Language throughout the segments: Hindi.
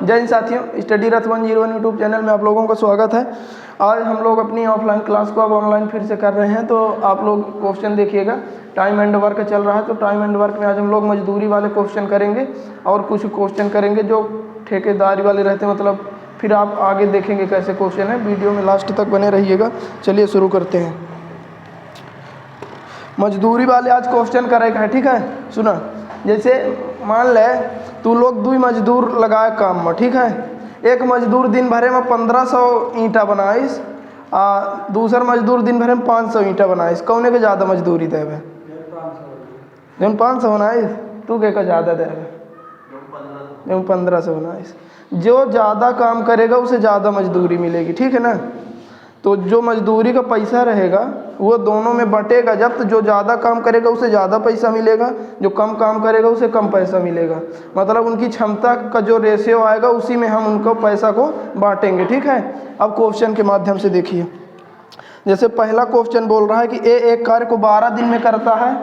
जय हिंद साथियों, स्टडी रथ 101 यूट्यूब चैनल में आप लोगों का स्वागत है। आज हम लोग अपनी ऑफलाइन क्लास को अब ऑनलाइन फिर से कर रहे हैं, तो आप लोग क्वेश्चन देखिएगा। टाइम एंड वर्क चल रहा है, तो टाइम एंड वर्क में आज हम लोग मजदूरी वाले क्वेश्चन करेंगे और कुछ क्वेश्चन करेंगे जो ठेकेदारी वाले रहते हैं, मतलब फिर आप आगे देखेंगे कैसे क्वेश्चन है। वीडियो में लास्ट तक बने रहिएगा। चलिए शुरू करते हैं। मजदूरी वाले आज क्वेश्चन करेगा है, ठीक है। सुना, जैसे मान ले तू लोग 2 मजदूर लगाए काम में, ठीक है। एक मजदूर दिन भरे में 1500 ईंटा बनाइस, दूसर मजदूर दिन भरे में 500 ईंटा बनाइस। कौने के ज़्यादा मजदूरी देवे? जब 500 बनाइस, तू के का ज़्यादा देवे? जब 1500 बनाइस। जो ज़्यादा काम करेगा उसे ज़्यादा मजदूरी मिलेगी, ठीक है ना। तो जो मजदूरी का पैसा रहेगा वो दोनों में बंटेगा जब, तो जो ज़्यादा काम करेगा उसे ज़्यादा पैसा मिलेगा, जो कम काम करेगा उसे कम पैसा मिलेगा। मतलब उनकी क्षमता का जो रेशियो आएगा उसी में हम उनको पैसा को बांटेंगे, ठीक है। अब क्वेश्चन के माध्यम से देखिए। जैसे पहला क्वेश्चन बोल रहा है कि ए एक कार्य को 12 दिन में करता है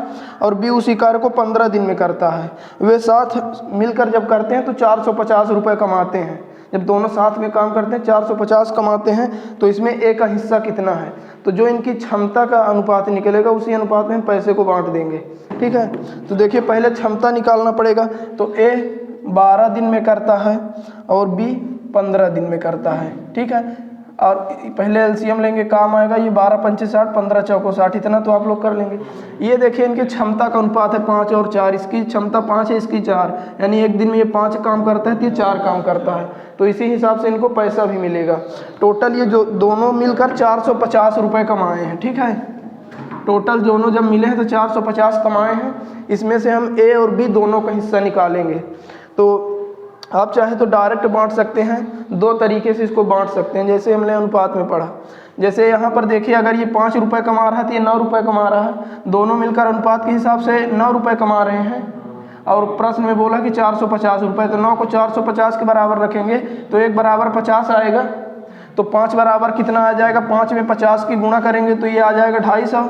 और बी उसी कार्य को 15 दिन में करता है। वे साथ मिलकर जब करते हैं तो 450 रुपये कमाते हैं। जब दोनों साथ में काम करते हैं 450 कमाते हैं, तो इसमें ए का हिस्सा कितना है? तो जो इनकी क्षमता का अनुपात निकलेगा उसी अनुपात में हम पैसे को बांट देंगे, ठीक है। तो देखिए पहले क्षमता निकालना पड़ेगा। तो ए 12 दिन में करता है और बी 15 दिन में करता है, ठीक है। और पहले एलसीएम लेंगे, काम आएगा ये 12 पंचे 60, 15 चौको 60, इतना तो आप लोग कर लेंगे। ये देखिए इनकी क्षमता का अनुपात है 5 और 4, इसकी क्षमता 5 है, इसकी 4, यानी एक दिन में ये 5 काम करता है तो ये 4 काम करता है। तो इसी हिसाब से इनको पैसा भी मिलेगा। टोटल ये जो दोनों मिलकर 450 रुपये कमाए हैं, ठीक है। टोटल दोनों जब मिले हैं तो 450 कमाए हैं। इसमें से हम ए और बी दोनों का हिस्सा निकालेंगे। तो आप चाहे तो डायरेक्ट बांट सकते हैं, 2 तरीके से इसको बांट सकते हैं, जैसे हमने अनुपात में पढ़ा। जैसे यहाँ पर देखिए, अगर ये 5 रुपये कमा रहा है तो ये 9 रुपये कमा रहा है। दोनों मिलकर अनुपात के हिसाब से 9 रुपये कमा रहे हैं। और प्रश्न में बोला कि 450 रुपये, तो 9 को 450 के बराबर रखेंगे तो 1 बराबर 50 आएगा। तो 5 बराबर कितना आ जाएगा? 5 में 50 की गुणा करेंगे तो ये आ जाएगा 250,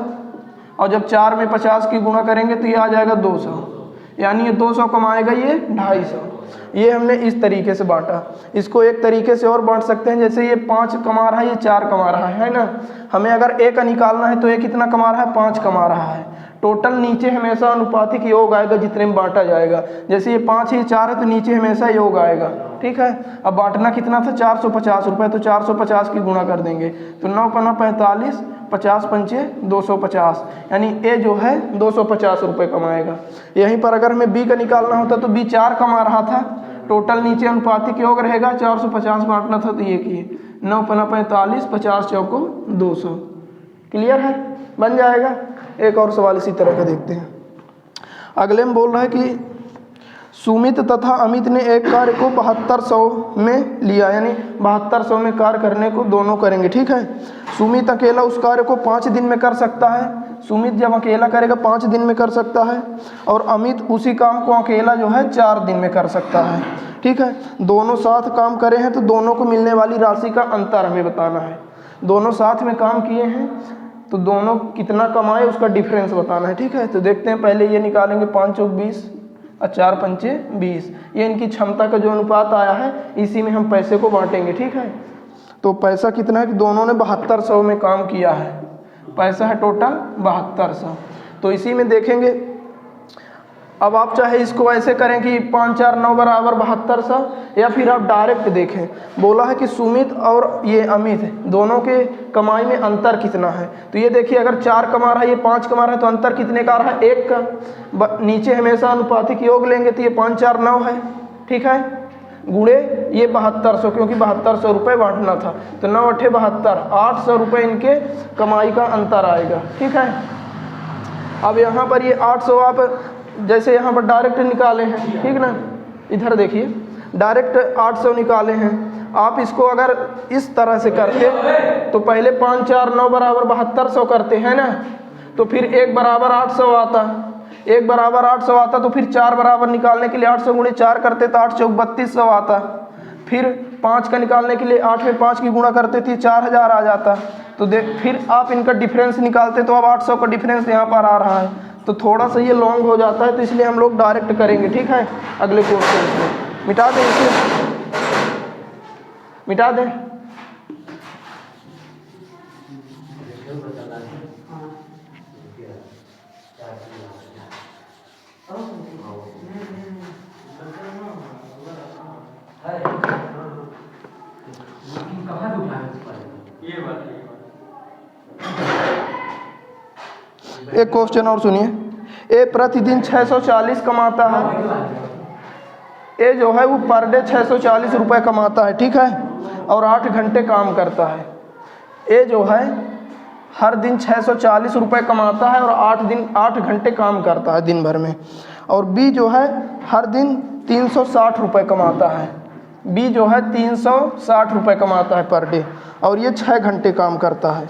और जब 4 में 50 की गुणा करेंगे तो ये आ जाएगा 200, यानी ये 200 कमाएगा, ये 250। ये हमने इस तरीके से बांटा। इसको एक तरीके से और बांट सकते हैं, जैसे ये 5 कमा रहा है, ये 4 कमा रहा है ना। हमें अगर ए का निकालना है तो ये कितना कमा रहा है? 5 कमा रहा है। टोटल नीचे हमेशा अनुपातिक योग आएगा जितने में बांटा जाएगा। जैसे ये 5 है, 4 है, तो नीचे हमेशा योग आएगा, ठीक है। अब बांटना कितना था? 450 रुपये, तो 450 की गुणा कर देंगे तो 9 पन्ना 45, 50 पंचे 250, यानी ए जो है 250 रुपये कमाएगा। यहीं पर अगर हमें बी का निकालना होता तो बी 4 कमा रहा था। टोटल नीचे अनुपातिक योग रहेगा, 450 बांटना था तो ये किए 9 पन्ना 45, 50 चौको 200। क्लियर है? बन जाएगा। एक और सवाल इसी तरह का देखते हैं। अगले में बोल रहा है कि सुमित तथा अमित ने एक कार्य को 7200 में लिया, यानी 7200 में कार्य करने को दोनों करेंगे, ठीक है। सुमित अकेला उस कार्य को 5 दिन में कर सकता है। सुमित जब अकेला करेगा 5 दिन में कर सकता है, और अमित उसी काम को अकेला जो है 4 दिन में कर सकता है, ठीक है। दोनों साथ काम करे हैं तो दोनों को मिलने वाली राशि का अंतर हमें बताना है। दोनों साथ में काम किए हैं तो दोनों कितना कमाए उसका डिफरेंस बताना है, ठीक है। तो देखते हैं, पहले ये निकालेंगे 5 चौक 20 और 4 पंचे 20। ये इनकी क्षमता का जो अनुपात आया है इसी में हम पैसे को बांटेंगे, ठीक है। तो पैसा कितना है कि दोनों ने 7200 में काम किया है। पैसा है टोटल 7200, तो इसी में देखेंगे। अब आप चाहे इसको ऐसे करें कि 5 4 9 बराबर 7200, या फिर आप डायरेक्ट देखें। बोला है कि सुमित और ये अमित दोनों के कमाई में अंतर कितना है। तो ये देखिए, अगर 4 कमा रहा है, ये 5 कमा रहा है, तो अंतर कितने का आ रहा है? 1 का। नीचे हमेशा अनुपातिक योग लेंगे तो ये 5 4 9 है, ठीक है। गुणे ये 7200, क्योंकि 7200 रुपये बांटना था, तो 9 8 72, 800 रुपये इनके कमाई का अंतर आएगा, ठीक है। अब यहाँ पर ये 800 आप जैसे यहाँ पर डायरेक्ट निकाले हैं, ठीक ना। इधर देखिए, डायरेक्ट 800 निकाले हैं। आप इसको अगर इस तरह से करते तो पहले 5 4 9 बराबर 7200 करते हैं ना, तो फिर 1 बराबर 800 आता। 1 बराबर 800 आता तो फिर 4 बराबर निकालने के लिए 800 गुणे 4 करते तो 8 चौक 3200 आता। फिर 5 का निकालने के लिए 8 में 5 की गुणा करते थे 4000 आ जाता। तो देख, फिर आप इनका डिफरेंस निकालते तो अब 800 का डिफरेंस यहाँ पर आ रहा है, तो थोड़ा सा ये लॉन्ग हो जाता है, तो इसलिए हम लोग डायरेक्ट करेंगे, ठीक है। अगले क्वेश्चन में मिटा दें इसे। मिटा दें। एक क्वेश्चन और सुनिए। ए प्रतिदिन 640 कमाता है। ए जो है वो पर डे 640 रुपये कमाता है, ठीक है, और 8 घंटे काम करता है। ए जो है हर दिन 640 रुपये कमाता है और 8 घंटे काम करता है दिन भर में। और बी जो है हर दिन 360 रुपये कमाता है। बी जो है 360 रुपये कमाता है पर डे, और ये 6 घंटे काम करता है।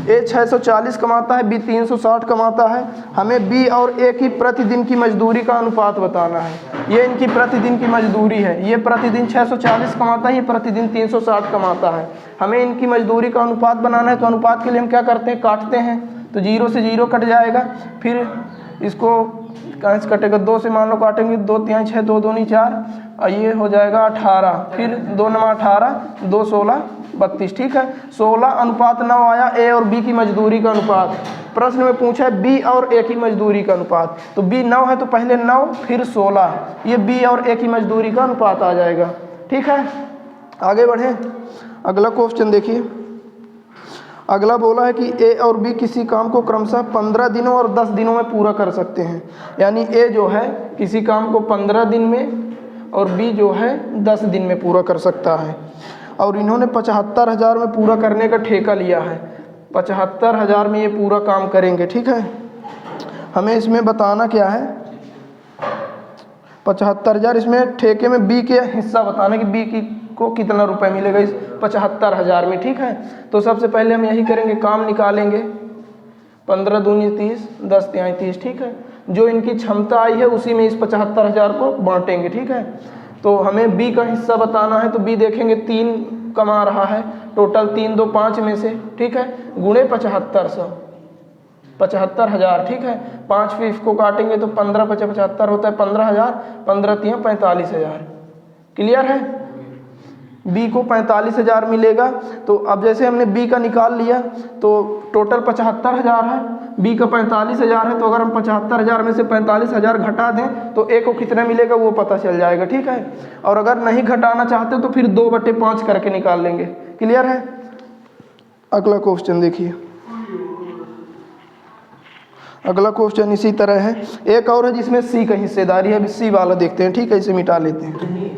ए 640 कमाता है, बी 360 कमाता है। हमें बी और ए की प्रतिदिन की मजदूरी का अनुपात बताना है। ये इनकी प्रतिदिन की मजदूरी है। ये प्रतिदिन 640 कमाता है, ये प्रतिदिन 360 कमाता है। हमें इनकी मजदूरी का अनुपात बनाना है। तो अनुपात के लिए हम क्या करते हैं, काटते हैं। तो 0 से 0 कट जाएगा, फिर इसको कहाँ से कटेगा, 2 से मान लो काटेंगे, 2 तिहाई 6, 2 दूनी 4, और ये हो जाएगा 18, फिर 2 9 18, 2 16 32, ठीक है। 16 अनुपात 9 आया ए और बी की मजदूरी का अनुपात। प्रश्न में पूछा है बी और ए की मजदूरी का अनुपात। तो बी 9 है तो पहले 9 फिर 16, ये बी और ए की मजदूरी का अनुपात आ जाएगा, ठीक है। आगे बढ़ें, अगला क्वेश्चन देखिए। अगला बोला है कि ए और बी किसी काम को क्रमशः 15 दिनों और 10 दिनों में पूरा कर सकते हैं। यानी ए जो है किसी काम को 15 दिन में और बी जो है 10 दिन में पूरा कर सकता है। और इन्होंने 75,000 में पूरा करने का ठेका लिया है। 75,000 में ये पूरा काम करेंगे, ठीक है। हमें इसमें बताना क्या है, 75,000 इसमें ठेके में बी के हिस्सा बताना कि बी की को कितना रुपए मिलेगा इस 75,000 में, ठीक है। तो सबसे पहले हम यही करेंगे, काम निकालेंगे। 15 दूनी 30, 10 तिहाई 30, ठीक है। जो इनकी क्षमता आई है उसी में इस 75,000 को बांटेंगे, ठीक है। तो हमें बी का हिस्सा बताना है। तो बी देखेंगे 3 कमा रहा है, टोटल 3 2 5 में से, ठीक है, गुणे 7500, 75,000, ठीक है। 5 फिर इसको काटेंगे तो 15 × 75 होता है 15,000, 15 × 45,000। क्लियर है। बी को 45,000 मिलेगा। तो अब जैसे हमने बी का निकाल लिया तो टोटल 75,000 है, बी का 45,000 है। तो अगर हम 75,000 में से 45,000 घटा दें तो ए को कितना मिलेगा वो पता चल जाएगा, ठीक है। और अगर नहीं घटाना चाहते तो फिर 2/5 करके निकाल लेंगे। क्लियर है। अगला क्वेश्चन देखिए। अगला क्वेश्चन इसी तरह है। एक और है जिसमें सी का हिस्सेदारी है। सी वाला देखते हैं, ठीक है, इसे मिटा लेते हैं।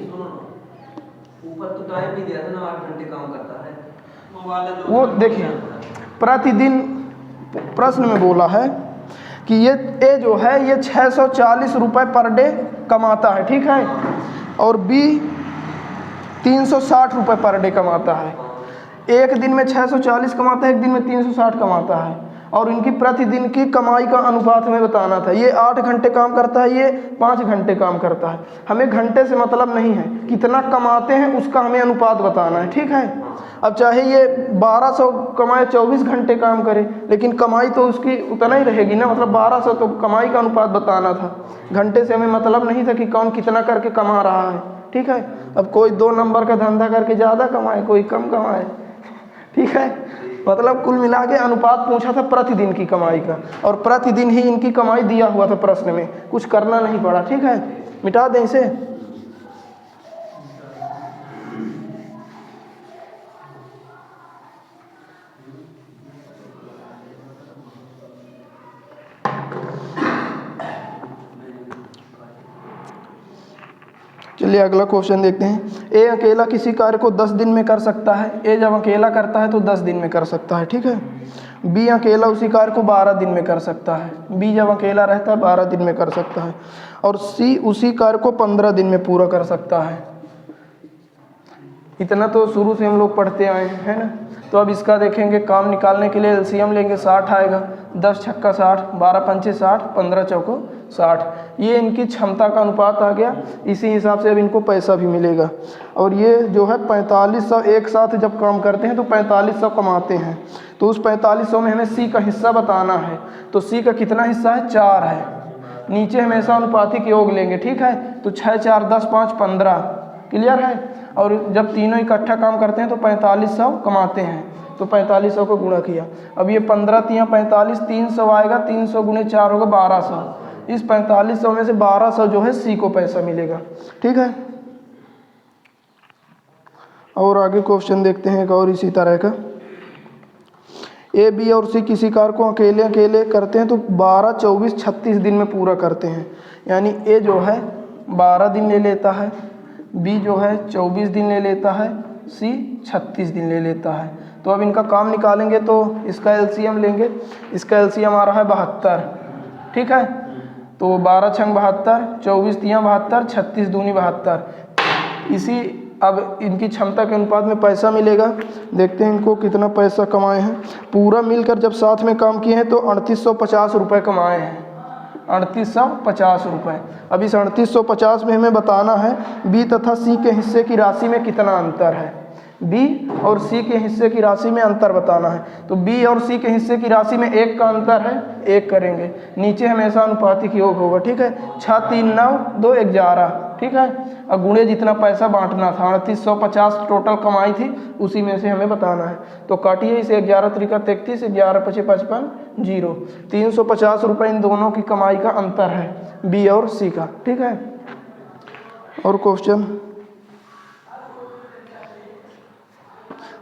तो टाइम भी दिया था ना, 8 घंटे काम करता है वो देखिए प्रतिदिन प्रश्न में बोला है कि ये ए जो है ये 640 रुपये पर डे कमाता है, ठीक है, और बी 360 रुपये पर डे कमाता है। एक दिन में 640 कमाता है, एक दिन में 360 कमाता है। और इनकी प्रतिदिन की कमाई का अनुपात हमें बताना था। ये 8 घंटे काम करता है, ये 5 घंटे काम करता है। हमें घंटे से मतलब नहीं है, कितना कमाते हैं उसका हमें अनुपात बताना है, ठीक है। अब चाहे ये 1200 कमाए 24 घंटे काम करे, लेकिन कमाई तो उसकी उतना ही रहेगी ना, मतलब 1200 तो कमाई का अनुपात बताना था। घंटे से हमें मतलब नहीं था कि कौन कितना करके कमा रहा है, ठीक है। अब कोई 2 नंबर का धंधा करके ज़्यादा कमाए, कोई कम कमाए, ठीक है। मतलब कुल मिला के अनुपात पूछा था प्रतिदिन की कमाई का, और प्रतिदिन ही इनकी कमाई दिया हुआ था प्रश्न में, कुछ करना नहीं पड़ा, ठीक है। मिटा दें इसे। चलिए अगला क्वेश्चन देखते हैं। ए अकेला किसी कार्य को 10 दिन में कर सकता है। ए जब अकेला करता है तो 10 दिन में कर सकता है, ठीक है। बी अकेला उसी कार्य को 12 दिन में कर सकता है। बी जब अकेला रहता है 12 दिन में कर सकता है। और सी उसी कार्य को 15 दिन में पूरा कर सकता है। इतना तो शुरू से हम लोग पढ़ते आए हैं ना। तो अब इसका देखेंगे, काम निकालने के लिए एलसीएम लेंगे, 60 आएगा, 10 छक्का 60, 12 पंचे 60, 15 चौको 60। ये इनकी क्षमता का अनुपात आ गया। इसी हिसाब से अब इनको पैसा भी मिलेगा। और ये जो है 4500 एक साथ जब काम करते हैं तो 4500 कमाते हैं। तो उस 4500 में हमें सी का हिस्सा बताना है। तो सी का कितना हिस्सा है, 4 है। नीचे हमेशा अनुपातिक योग लेंगे, ठीक है। तो 6 4 10 5 15। क्लियर है। और जब तीनों इकट्ठा काम करते हैं तो 4500 कमाते हैं, तो 4500 को गुणा किया। अब ये 15 तियाँ 45, 300 आएगा, 300 गुणे 4 होगा 1200। इस 4500 में से 1200 जो है सी को पैसा मिलेगा, ठीक है। और आगे क्वेश्चन देखते हैं एक और इसी तरह का। ए, बी और सी किसी कार्य को अकेले अकेले करते हैं तो 12, 24, 36 दिन में पूरा करते हैं। यानी ए जो है 12 दिन ले लेता है, बी जो है 24 दिन ले लेता है, सी 36 दिन ले लेता है। तो अब इनका काम निकालेंगे तो इसका एलसीएम लेंगे। इसका एलसीएम आ रहा है 72, ठीक है। तो 12 छंग 72, 24 तियाँ 72, 36 दूनी 72। इसी अब इनकी क्षमता के अनुपात में पैसा मिलेगा। देखते हैं इनको कितना पैसा कमाए हैं। पूरा मिलकर जब साथ में काम किए हैं तो 3850 रुपये कमाए हैं, 3850 रुपये। अब इस 3850 में हमें बताना है बी तथा सी के हिस्से की राशि में कितना अंतर है। बी और सी के हिस्से की राशि में अंतर बताना है। तो बी और सी के हिस्से की राशि में 1 का अंतर है, 1 करेंगे। नीचे हमेशा अनुपातिक योग होगा, ठीक है। 6, 3, 9, 2, 11, ठीक है। और गुणे जितना पैसा बांटना था, 3850 टोटल कमाई थी, उसी में से हमें बताना है। तो काटिए इसे, 11 त्रिका 33, 11 पचे 55, 0। 350 रुपये इन दोनों की कमाई का अंतर है, बी और सी का, ठीक है। और क्वेश्चन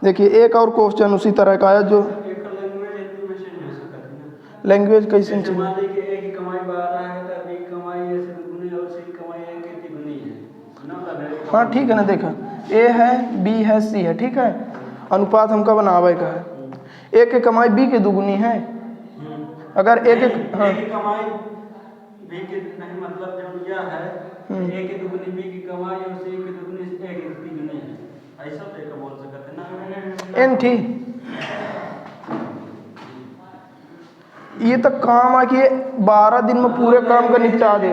देखिए, एक और क्वेश्चन उसी तरह का है जो लैंग्वेज कैसे चेंज। हाँ ठीक है ना, देखा ए है, बी है, सी है, ठीक है। अनुपात हमका बनावे का है। ए की कमाई बी के दुगुनी है। अगर ए के हाँ कमाई बी के नहीं, मतलब जो यह है ए की दुगुनी बी की कमाई और सी की दुगुनी ए की दुगुनी है, ऐसा तो बोल सकते हैं ना। एन ठीक ये तक काम आ कि 12 दिन में पूरे काम का निपटा दे।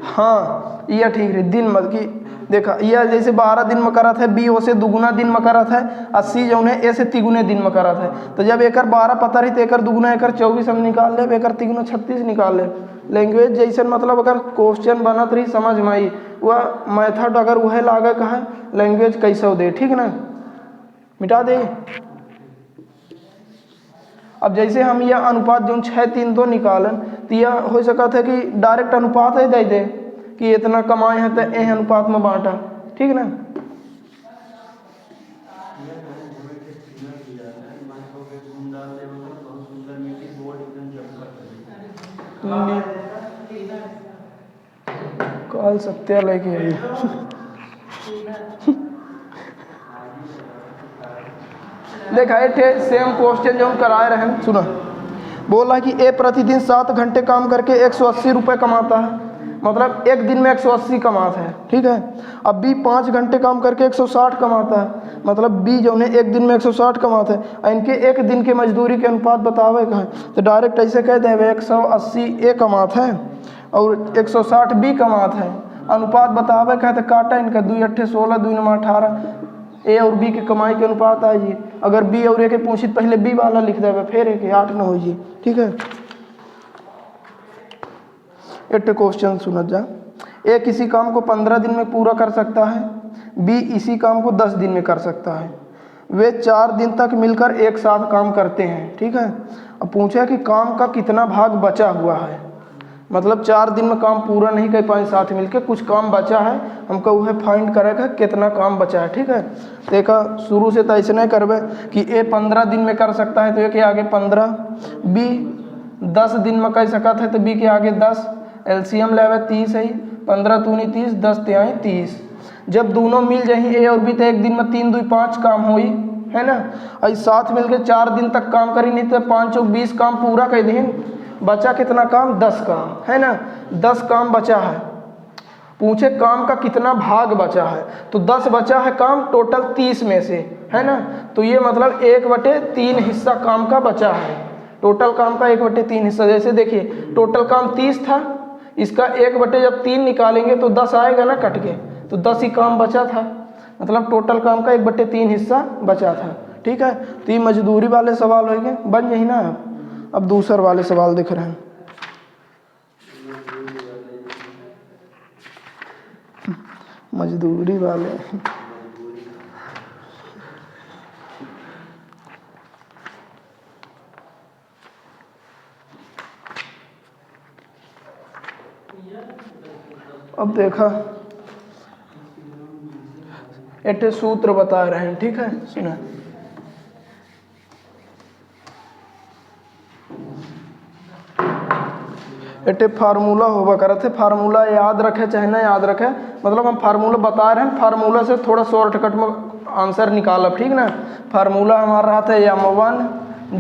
हाँ यह ठीक है, दिन मत की देखा, यह जैसे 12 दिन में करत है, बी ओ से दुगुना दिन में करत है, 80 जो है ए से तिगुने दिन में करत है। तो जब एकर 12 पता रही तो एकर दुगुना एकर 24 हम निकाल ले, एकर तिगुना 36 निकाल ले। लैंग्वेज जैसे मतलब अगर क्वेश्चन बनत रही समझ में आई, वह मेथड अगर वह लागे का है लैंग्वेज कैसे दे, ठीक ना, मिटा दे। अब जैसे हम यह अनुपात जो 6, 3, 2 निकालन तो यह हो सकता है कि डायरेक्ट अनुपात है दे कि इतना कमाए हैं तो ए अनुपात में बांटा, ठीक ना। कल सत्या लेके आई देखा ये सेम क्वेश्चन जो हम कराए रहे हैं, सुना बोला कि ए प्रतिदिन 7 घंटे काम करके 180 रुपये कमाता है, मतलब एक दिन में 180 कमाता है, ठीक है। अब बी 5 घंटे काम करके 160 कमाता है, मतलब बी जो है एक दिन में 160 कमाता है। इनके एक दिन के मजदूरी के अनुपात बतावे का है तो डायरेक्ट ऐसे कह दे 180 ए कमाता है और 160 बी कमाता है। अनुपात बतावे का है तो काटा इनका 2 8 16, 2 9 18, ए और बी की कमाई के अनुपात आ जी। अगर बी और ए के पूछी पहले बी वाला लिख देवे, फिर ए के 8 न हो जी, ठीक है। एक क्वेश्चन सुना जा, ए किसी काम को 15 दिन में पूरा कर सकता है, बी इसी काम को 10 दिन में कर सकता है। वे 4 दिन तक मिलकर एक साथ काम करते हैं, ठीक है। अब पूछा कि काम का कितना भाग बचा हुआ है, मतलब 4 दिन में काम पूरा नहीं कर पाए साथ मिलकर, कुछ काम बचा है, हमको वह फाइंड करेगा कितना काम बचा है, ठीक है। देखा शुरू से तो ऐसे नहीं करवे कि ए 15 दिन में कर सकता है तो ए के आगे 15, बी 10 दिन में कर सकता है तो बी के आगे 10, एलसीएम लेवे 30 है, 15 दूनी 30, 10 तिहाई 30। जब दोनों मिल जाए ए और बी तो एक दिन में 3 2 5 काम हुई, है ना। और साथ मिलकर 4 दिन तक काम करी नहीं तो 5 चौक 20 काम पूरा कर दें, बचा कितना काम, 10 काम, है ना। 10 काम बचा है, पूछे काम का कितना भाग बचा है तो 10 बचा है काम टोटल 30 में से, है ना। तो ये मतलब 1/3 हिस्सा काम का बचा है, टोटल काम का 1/3 हिस्सा। जैसे देखिए टोटल काम 30 था, इसका 1/3 निकालेंगे तो 10 आएगा ना कट के, तो 10 ही काम बचा था, मतलब टोटल काम का 1/3 हिस्सा बचा था, ठीक है। तो ये मजदूरी वाले सवाल हो गए, बन यही ना। अब दूसरे वाले सवाल दिख रहे हैं। मजदूरी वाले। अब देखा एक सूत्र बता रहे हैं, ठीक है, सुना। एक फार्मूला होगा करे थे, फार्मूला याद रखे चाहे ना याद रखे, मतलब हम फार्मूला बता रहे हैं, फार्मूला से थोड़ा शॉर्टकट में आंसर निकाला, ठीक ना। फार्मूला हमारा रहा था M1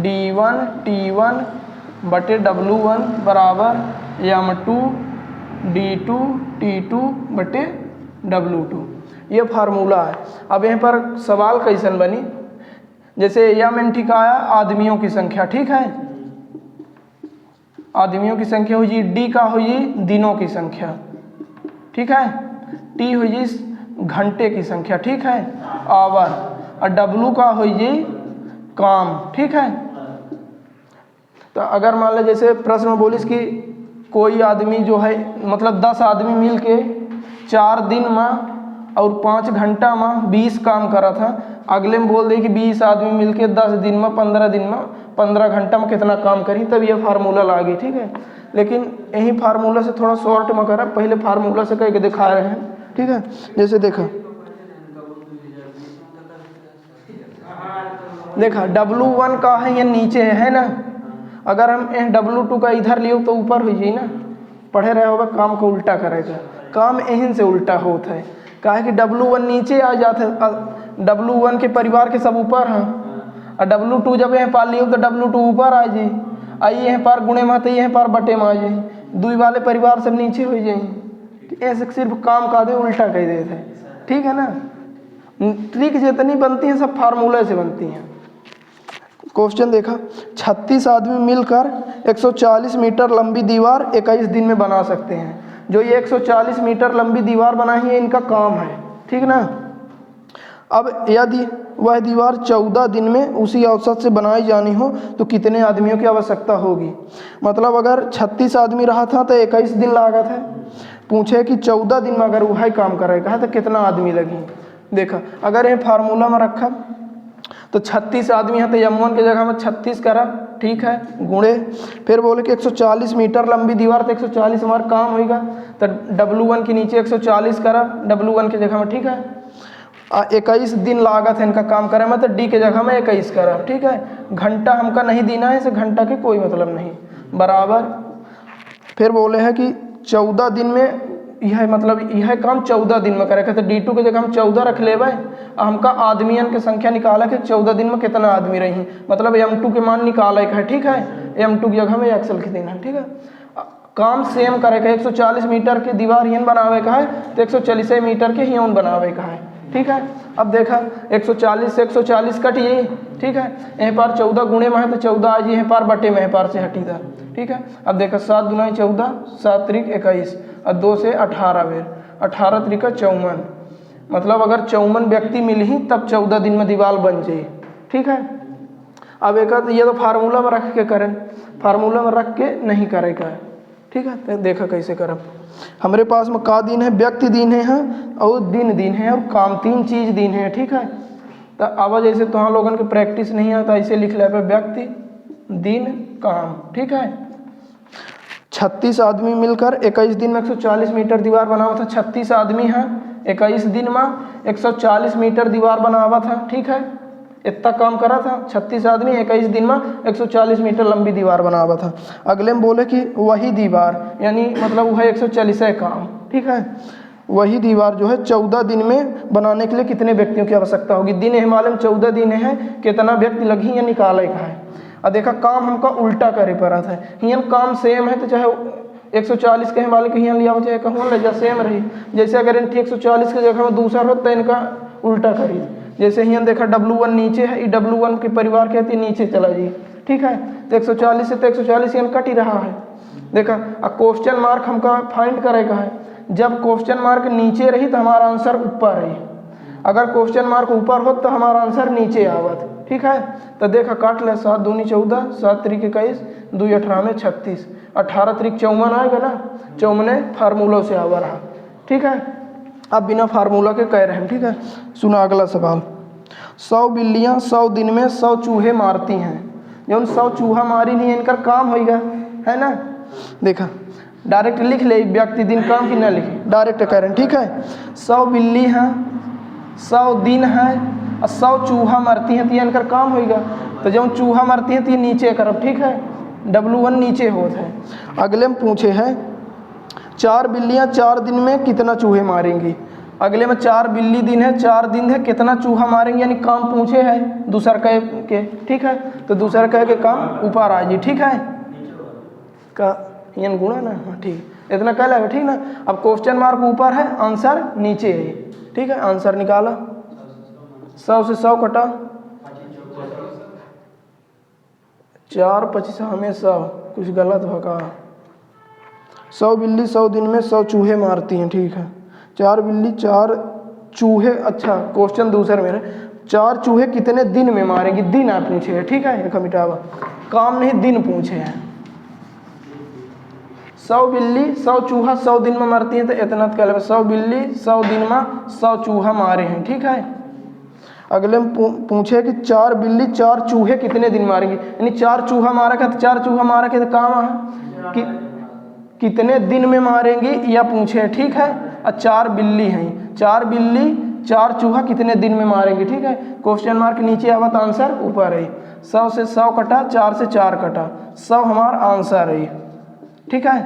D1 T1 बटे W1 बराबर M2 D2 T2 बटे W2, ये फार्मूला है। अब यहाँ पर सवाल कैसन बनी, जैसे M का आया आदमियों की संख्या, ठीक है, आदमियों की संख्या हुई, D का हुई दिनों की संख्या, ठीक है, T हुई घंटे की संख्या, ठीक है, आवर, और W का हुई काम, ठीक है। तो अगर मान लो जैसे प्रश्न में बोलिस कि कोई आदमी जो है मतलब 10 आदमी मिल के 4 दिन में और 5 घंटा में 20 काम करा था, अगले में बोल दे कि 20 आदमी मिल के 10 दिन में 15 दिन में 15 घंटा में कितना काम करी, तब ये फार्मूला लागी, ठीक है। लेकिन यही फार्मूला से थोड़ा शॉर्ट में करा, पहले फार्मूला से कह के दिखा रहे हैं, ठीक है। जैसे देखा W1 का है ये नीचे है ना, अगर हम W2 का इधर लियो तो ऊपर हो जाए ना, पढ़े रहे होगा, काम को उल्टा करेगा, काम यहीं से उल्टा होता है, काहे कि W1 नीचे आ जाते हैं, W1 के परिवार के सब ऊपर हैं, और W2 जब यहाँ पार लियो तो W2 ऊपर आ जाए, आई यहाँ पार गुणे में तो यहाँ पार बटे में आ जाए, दुई वाले परिवार सब नीचे हो जाए, ऐसे सिर्फ काम का दे उल्टा कह देते हैं, ठीक है ना। ट्रिक जितनी बनती हैं सब फार्मूले से बनती हैं। क्वेश्चन देखा, 36 आदमी मिलकर 140 मीटर लंबी दीवार 21 दिन में बना सकते हैं। जो ये 140 मीटर लंबी दीवार बनाई है इनका काम है, ठीक ना। अब यदि वह दीवार 14 दिन में उसी औसत से बनाई जानी हो तो कितने आदमियों की आवश्यकता होगी। मतलब अगर 36 आदमी रहा था तो 21 दिन लागत है, पूछे कि 14 दिन में अगर वही काम करेगा है तो कितना आदमी लगी। देखा अगर ये फार्मूला में रखा तो 36 आदमी है तो M1 की जगह में 36 करा, ठीक है, गुणे, फिर बोले कि 140 मीटर लंबी दीवार तो 140 हमारा काम होगा, तो W1 के नीचे 140 करा W1 की जगह में, ठीक है। 21 दिन लागत है इनका काम करे में, तो D की जगह में 21 करा, ठीक है। घंटा हमका नहीं देना है, इसे घंटा के कोई मतलब नहीं, बराबर। फिर बोले हैं कि 14 दिन में यह मतलब यह काम 14 दिन में करेगा, तो D2 की जगह हम 14 रख लेबै, हमका आदमियन के संख्या निकाला कि 14 दिन में कितना आदमी रही, मतलब M2 के मान निकाले का है, ठीक है। M2 की जगह में एक्सल के देना है, ठीक है। काम सेम करेगा, 140 मीटर की दीवार हियन बनावे का है तो 140 मीटर के हियन बनावे का है, ठीक है। अब देखा 140 से 140 कटिए, ठीक है, यहाँ पार 14 गुणे में है तो 14 आज यहाँ पार बटे में पार से हटी था, ठीक है। अब देखा 7 दूना 14, 7 त्रिक 21 और 2 से 18 बेर, 18 त्रिका 54, मतलब अगर 54 व्यक्ति मिल ही तब 14 दिन में दीवार बन जाए, ठीक है। अब एक ये तो फार्मूला में रख के करें, फार्मूला में रख के नहीं करेगा, ठीक है। तो देखा कैसे करब, हमारे पास में का दिन है, व्यक्ति दिन है और दिन है और काम, 3 चीज दिन है, ठीक है। तो अब जैसे तुम लोगन के प्रैक्टिस नहीं आता ऐसे लिख ले पे व्यक्ति दिन काम, ठीक है। 36 आदमी मिलकर 21 दिन में 140 मीटर दीवार बनावा था, 36 आदमी हैं 21 दिन में 140 मीटर दीवार बनावा था, ठीक है। इतना काम करा था 36 आदमी 21 दिन में 140 मीटर लंबी दीवार बनावा था। अगले में बोले कि वही दीवार यानी मतलब वह 140 काम, ठीक है, वही दीवार जो है 14 दिन में बनाने के लिए कितने व्यक्तियों की आवश्यकता होगी। दिन हिमालय में 14 दिन है, कितना व्यक्ति लगी या निकाले का है। और देखा काम हमका उल्टा करे पड़ा था, हियन काम सेम है तो चाहे 140 के हिमालय के हियन लिया हो चाहे कहूँ ले जा सेम रही। जैसे अगर इनकी 140 की जगह में दूसरा हो तो इनका उल्टा करी, जैसे हियन देखा W1 नीचे है, W1 के परिवार कहते नीचे चला जाइए, ठीक है। तो 140 से तो 140 हियन कट ही रहा है। देखा अब क्वेश्चन मार्क हमका फाइंड करेगा है, जब क्वेश्चन मार्क नीचे रही तो हमारा आंसर ऊपर रही, अगर क्वेश्चन मार्क ऊपर हो तो हमारा आंसर नीचे आवत, ठीक है। तो देखा काट ले 7 दूनी 14, 7 त्रिक 21, 2 18 में 36, 18 त्रिक 54 आएगा ना, 54 फार्मूलों से आवा रहा। ठीक है, अब बिना फार्मूला के कह रहे हैं। ठीक है, सुना अगला सवाल। 100 बिल्लियाँ 100 दिन में 100 चूहे मारती हैं। जो 100 चूहा मारी नहीं है, इनका काम होगा, है ना। देखा, डायरेक्ट लिख ले, व्यक्ति दिन काम की ना लिखे, डायरेक्ट कह रहे हैं। ठीक है, 100 बिल्ली हैं, 100 दिन है और 100 चूहा मरती हैं, तो इनका काम होगा। तो जब चूहा मरती है तो ये नीचे करब। ठीक है, W1 नीचे होता है। अगले में पूछे है 4 बिल्लियाँ 4 दिन में कितना चूहे मारेंगी। अगले में 4 बिल्ली दिन है, 4 दिन है, कितना चूहा मारेंगे, यानी काम पूछे है दूसरा कह के। ठीक है, तो दूसरा कह के काम ऊपर आ जी। ठीक है, का यन गुणा ना, हाँ ठीक, इतना कह लेगा। ठीक ना, अब क्वेश्चन मार्क ऊपर है, आंसर नीचे है। ठीक है, आंसर निकाला। 100 से 100 कटा, 4 25 हमेशा कुछ गलत भगा। 100 बिल्ली 100 दिन में 100 चूहे मारती हैं। ठीक है, 4 बिल्ली 4 चूहे, अच्छा क्वेश्चन दूसरे मेरे, 4 चूहे कितने दिन में मारेंगी, दिन आप पूछे है। ठीक है, एक मिटावा, काम नहीं दिन पूछे हैं। 100 बिल्ली 100 चूहा 100 दिन में मरती हैं, तो इतना तो कह लेगा 100 बिल्ली 100 दिन में 100 चूहा मारे हैं। ठीक है, अगले में पूछे कि 4 बिल्ली 4 चूहे कितने दिन मारेंगी, यानी 4 चूहा मारा है तो 4 चूहा मारा के तो काम है कि कितने दिन में मारेंगी या पूछे। ठीक है, और 4 बिल्ली हैं, 4 बिल्ली 4 चूहा कितने दिन में मारेंगी। ठीक है, क्वेश्चन मार्क नीचे आवा तो आंसर ऊपर है। 100 से 100 कटा, 4 से 4 कटा, 100 हमारा आंसर है। ठीक है,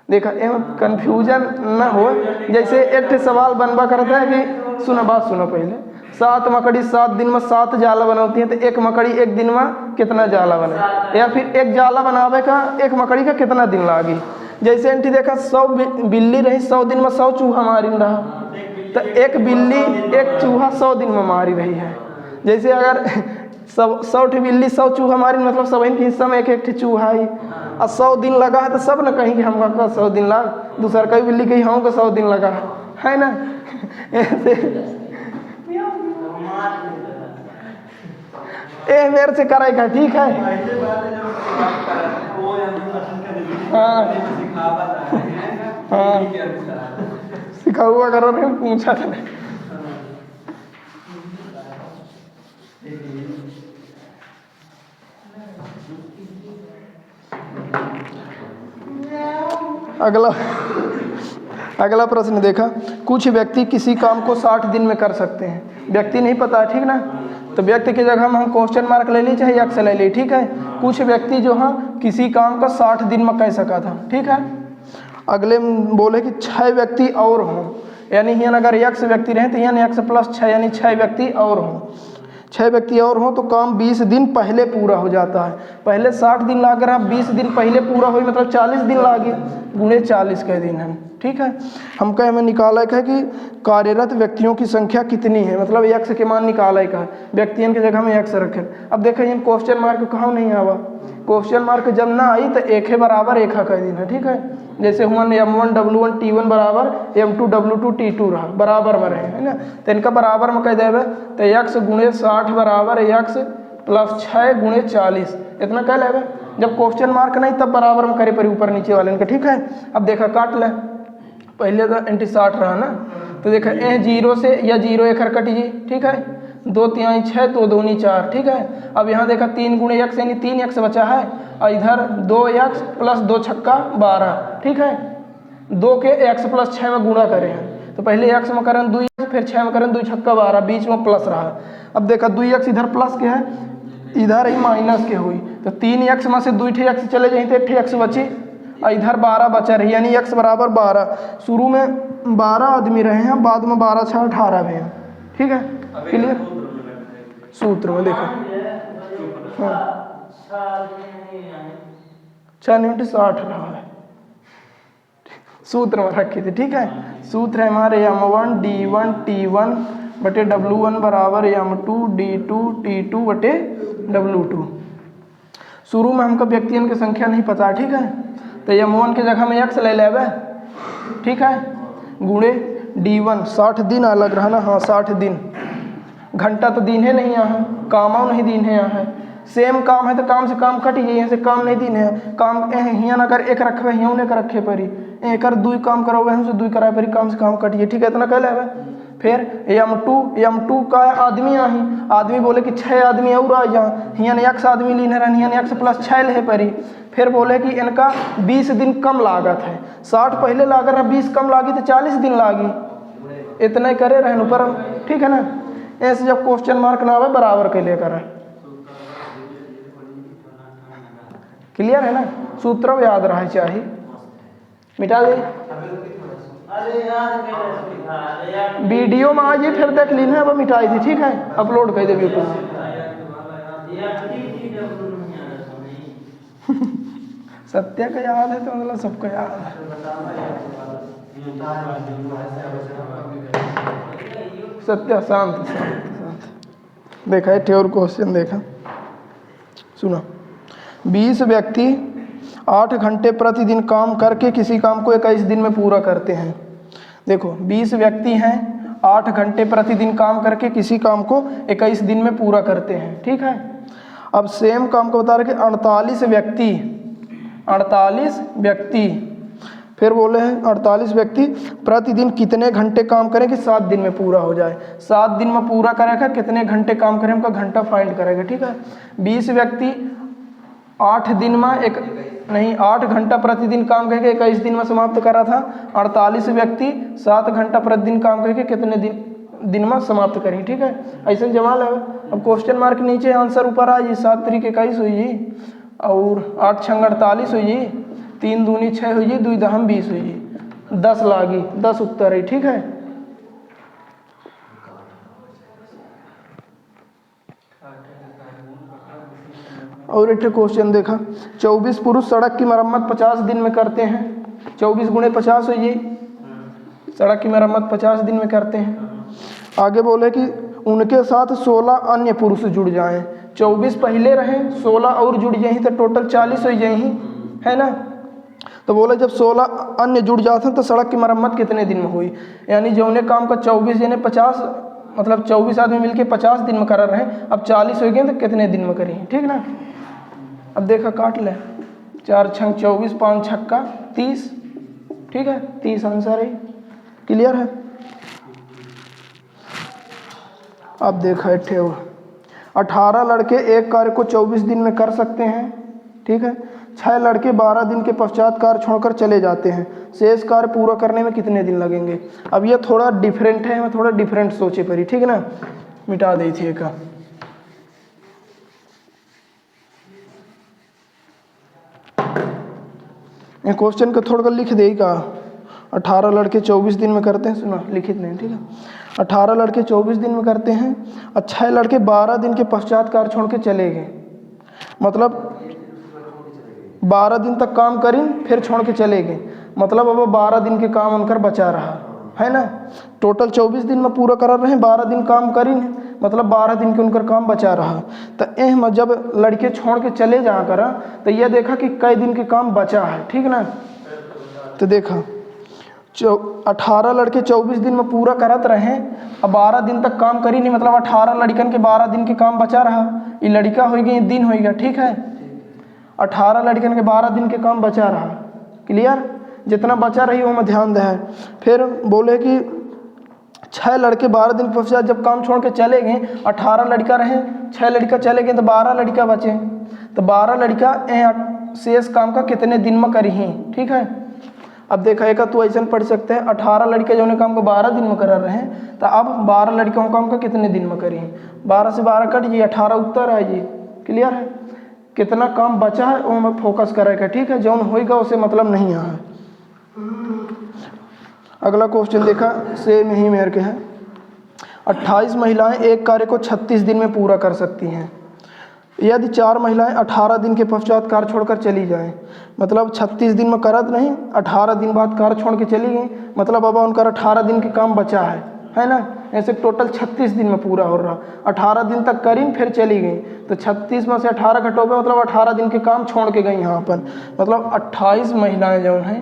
देखा एवं कन्फ्यूजन न हो। जैसे एक सवाल बनवा करता है कि सुनो बात सुनो पहले, 7 मकड़ी 7 दिन में 7 जाला बनाती है, तो एक मकड़ी एक दिन में कितना जाला बने, या फिर एक जाला बनावे का एक मकड़ी का कितना दिन लागी। जैसे एंटी देखा 100 बिल्ली रही 100 दिन में 100 चूहा मारी रहा, तो एक बिल्ली एक चूहा 100 दिन में मारी रही है। जैसे अगर 100 बिल्ली 100 चूहा मारी, मतलब सब के हिस्सा में एक एक चूहा ही, और 100 दिन लगा है, तो सब न कहीं कि हमका 100 दिन लगा, दूसरा कई बिल्ली कहीं हम को 100 दिन लगा है ना। ए मेरे से करेगा। ठीक है, हाँ हाँ सिखा हुआ करो, पूछा था। अगला प्रश्न देखा, कुछ व्यक्ति किसी काम को 60 दिन में कर सकते हैं। व्यक्ति नहीं पता है, ठीक ना, तो व्यक्ति की जगह हम क्वेश्चन मार्क ले ली चाहे एक्स ले ली। ठीक है, कुछ व्यक्ति जो है किसी काम को 60 दिन में कर सका था। ठीक है, अगले बोले कि 6 व्यक्ति और हों, यानी यहाँ अगर एक्स व्यक्ति रहे तो यहाँ एक्स प्लस 6 यानी 6 व्यक्ति और हों। 6 व्यक्ति और हों तो काम 20 दिन पहले पूरा हो जाता है। पहले 60 दिन लाग रहा, 20 दिन पहले पूरा हुई, मतलब 40 दिन लागे, गुणे 40 के दिन है। ठीक है, हमका हमें निकाला है कि कार्यरत व्यक्तियों की संख्या कितनी है, मतलब एक्स के मान निकाला का है, व्यक्तियों की जगह में एक्स रखे। अब देखें ये क्वेश्चन मार्क कहाँ नहीं आवा, क्वेश्चन मार्क जब ना आई तो एक है बराबर एक कह दिन है। ठीक है, जैसे हुआ M1 W1 T1 बराबर M2 W2 T2 रहा, बराबर में रहे, है ना, तो इनका बराबर में कह देवे तो एक्स गुणे 60 बराबर एक्स प्लस 6 गुणे 40, इतना कह लेवे। जब क्वेश्चन मार्क नहीं तब बराबर में करे पर ऊपर नीचे वाले इनका। ठीक है, अब देखा काट ले, पहले तो एंटी 60 रहा ना, तो देखा ए 0 से या 0 एक कट जी। ठीक है, 2 3 6 तो 2 नी 4। ठीक है, अब यहाँ देखा 3 गुणे एक्स यानी 3 एक्स बचा है, और इधर 2 एक्स प्लस 2 छक्का 12। ठीक है, 2 के एक्स प्लस 6 में गुणा करे हैं, तो पहले एक्स में करें 2 एक्स, फिर 6 में करें 2 छक्का 12, बीच में प्लस रहा। अब देखा 2 एक्स इधर प्लस के है, इधर ही माइनस के हुई, तो 3 एक्स में से 2 एक्स चले जाए तो 1 एक्स बची, और इधर 12 बचा रही, यानी एक्स बराबर 12। शुरू में 12 आदमी रहे हैं, बाद में 12 6 18 भी हैं। ठीक है, क्लियर, सूत्र में देखो, हाँ 60 रहा है, सूत्र में रखी थी। ठीक है, सूत्र है हमारे M1 D1 T1 बटे W1 बराबर M2 D2 T2 बटे W2। शुरू में हमको व्यक्तियों की संख्या नहीं पता। ठीक है, तो M1 की जगह में एक्स ले लेवे। ठीक है, गुणे D1 60 दिन अलग रहा ना, हाँ 60 दिन, घंटा तो दिन है नहीं यहाँ, कामा नहीं दिन है यहाँ है, सेम काम है तो काम से काम कट यहाँ से काम नहीं दिन है काम हियाँ ना कर एक रखे हियाँ ने कर रखे परी एक दुई काम करो वह से दुई कराए परी काम से काम कटिए ठीक है इतना कह लेवे। फिर M2 का आदमी आही आदमी बोले कि 6 आदमी और आ जा हियाँ ने 1 आदमी लीन है हियाँ ने 1 प्लस 6 ले परी। फिर बोले कि इनका 20 दिन कम लागत है 60 पहले लागत है 20 कम लागी तो 40 दिन लागी इतना ही करे रहने पर ठीक है ना। ऐसे जब क्वेश्चन मार्क ना आवे बराबर के लिए करे क्लियर है ना। सूत्र याद रहे चाहिए मिटा दे वीडियो में आज फिर देख लीन है वो मिटाई थी ठीक है अपलोड कर दे यूट्यूब सत्य का याद है तो मतलब सबको याद है। सत्य शांत देखा है ठेर क्वेश्चन देखा सुना 20 व्यक्ति 8 घंटे प्रतिदिन काम करके किसी काम को 21 दिन में पूरा करते हैं। देखो 20 व्यक्ति हैं 8 घंटे प्रतिदिन काम करके किसी काम को 21 दिन में पूरा करते हैं ठीक है। अब सेम काम को बता रहे कि 48 व्यक्ति फिर बोले हैं 48 व्यक्ति प्रतिदिन कितने घंटे काम करें कि 7 दिन में पूरा हो जाए। 7 दिन में पूरा करेगा कितने घंटे काम करें उनका घंटा फाइंड करेगा ठीक है। 20 व्यक्ति 8 दिन में 8 घंटा प्रतिदिन काम करके 21 दिन में समाप्त करा था। 48 व्यक्ति 7 घंटा प्रतिदिन काम करके कितने दिन में समाप्त करें ठीक है। ऐसे जमा ले अब क्वेश्चन मार्क नीचे आंसर ऊपर आ जी 7 तरीके 21 हुई जी और 8 छंग 48 हुई जी 3 दूनी 6 हुई जी 2 दहम 20 हुई जी 10 लागी 10 उत्तर है ठीक है। और एक क्वेश्चन देखा 24 पुरुष सड़क की मरम्मत 50 दिन में करते हैं 24 गुणे 50 हुई जी सड़क की मरम्मत 50 दिन में करते हैं। आगे बोले कि उनके साथ 16 अन्य पुरुष जुड़ जाएं 24 पहले रहें 16 और जुड़ जाएं तो टोटल 40 हो जाएं है ना। तो बोले जब 16 अन्य जुड़ जाते हैं तो सड़क की मरम्मत कितने दिन में हुई यानी जौने काम का 24 यानी 50 मतलब 24 आदमी मिलके 50 दिन में कर रहे हैं अब 40 हो गए तो कितने दिन में करें ठीक ना। अब देखा काट ले 4 छंग 24 5 छक्का 30 ठीक है 30 आंसर है क्लियर है। अब देखा 18 लड़के एक कार्य को 24 दिन में कर सकते हैं ठीक है। 6 लड़के 12 दिन के पश्चात कार्य छोड़कर चले जाते हैं शेष कार्य पूरा करने में कितने दिन लगेंगे। अब ये थोड़ा डिफरेंट है मैं थोड़ा डिफरेंट सोचे परी ठीक है ना मिटा दी थी एक क्वेश्चन को थोड़ा लिख देगा 18 लड़के 24 दिन में करते हैं सुना लिखित नहीं ठीक है। 18 लड़के 24 दिन में करते हैं और 6 लड़के 12 दिन के पश्चात कार्य छोड़ के चले गए मतलब 12 दिन तक काम करें फिर छोड़ के चले गए मतलब अब 12 दिन के काम उनकर बचा रहा है ना। टोटल 24 दिन में पूरा करा रहे हैं 12 दिन काम करें मतलब 12 दिन के उनका काम बचा रहा। तो एह जब लड़के छोड़ के चले जा कर तो यह देखा कि कई दिन के काम बचा है ठीक ना। तो देखा 18 लड़के 24 दिन में पूरा करत रहे अब 12 दिन तक काम करी नहीं मतलब 18 लड़कन के 12 दिन के काम बचा रहा ये लड़का हो गई दिन हो गया ठीक है। 18 लड़कन के 12 दिन के काम बचा रहा क्लियर जितना बचा रही वो में ध्यान दे। फिर बोले कि 6 लड़के 12 दिन के पश्चात जब काम छोड़ के चले गए 18 लड़का रहे 6 लड़का चले गए तो 12 लड़का बचे तो 12 लड़का शेष काम का कितने दिन में करी ही ठीक है। अब देखा एक तो ऐसा पढ़ सकते हैं 18 लड़के जो काम को 12 दिन में करा रहे हैं तो अब 12 लड़कों काम का कितने दिन में करी 12 से 12 कट जी 18 उत्तर है जी क्लियर है। कितना काम बचा है वो में फोकस करेगा ठीक है जौन होएगा उसे मतलब नहीं है। अगला क्वेश्चन देखा सेम ही मेरे के है 28 महिलाएं एक कार्य को 36 दिन में पूरा कर सकती हैं यदि 4 महिलाएं 18 दिन के पश्चात कार्य छोड़कर चली जाएं मतलब 36 दिन में करत नहीं 18 दिन बाद कार्य छोड़ के चली गई मतलब अब उनका 18 दिन के काम बचा है ना। ऐसे टोटल 36 दिन में पूरा हो रहा 18 दिन तक करी फिर चली गई तो 36 में से 18 घटोगे मतलब 18 दिन के काम छोड़ के गई यहाँ अपन मतलब 28 महिलाएं जो हैं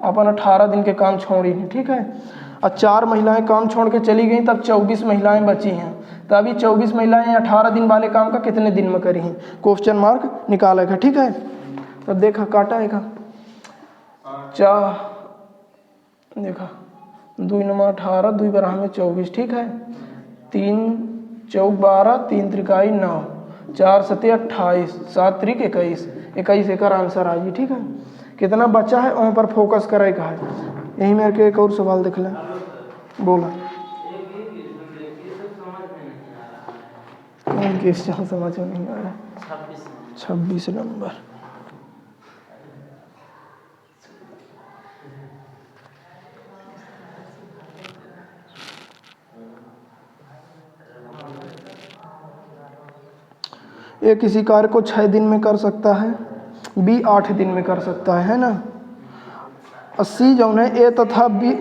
अपन 18 दिन के काम छोड़ी हैं ठीक है। और 4 महिलाएं काम छोड़ के चली गई तब 24 महिलाएं बची हैं तो अभी 24 महिलाएं 18 दिन वाले काम का कितने दिन में करी हैं, क्वेश्चन मार्क निकालेगा। ठीक है, तो देखा काटा है का देखा 2 9 18 2 12 में 24। ठीक है, 3 चौक 12 3 त्रिकाई 9 4 7 28 7 त्रिक 21 21 एक आंसर आ गई। ठीक है, कितना बचा है वहाँ पर फोकस करेगा है। यही मेरे के एक और सवाल देख लें, बोला क्वेश्चन समझ में नहीं आ रहा। 26 नंबर। ए किसी कार्य को 6 दिन में कर सकता है, बी 8 दिन में कर सकता है ना। 80 जो है ए तथा बी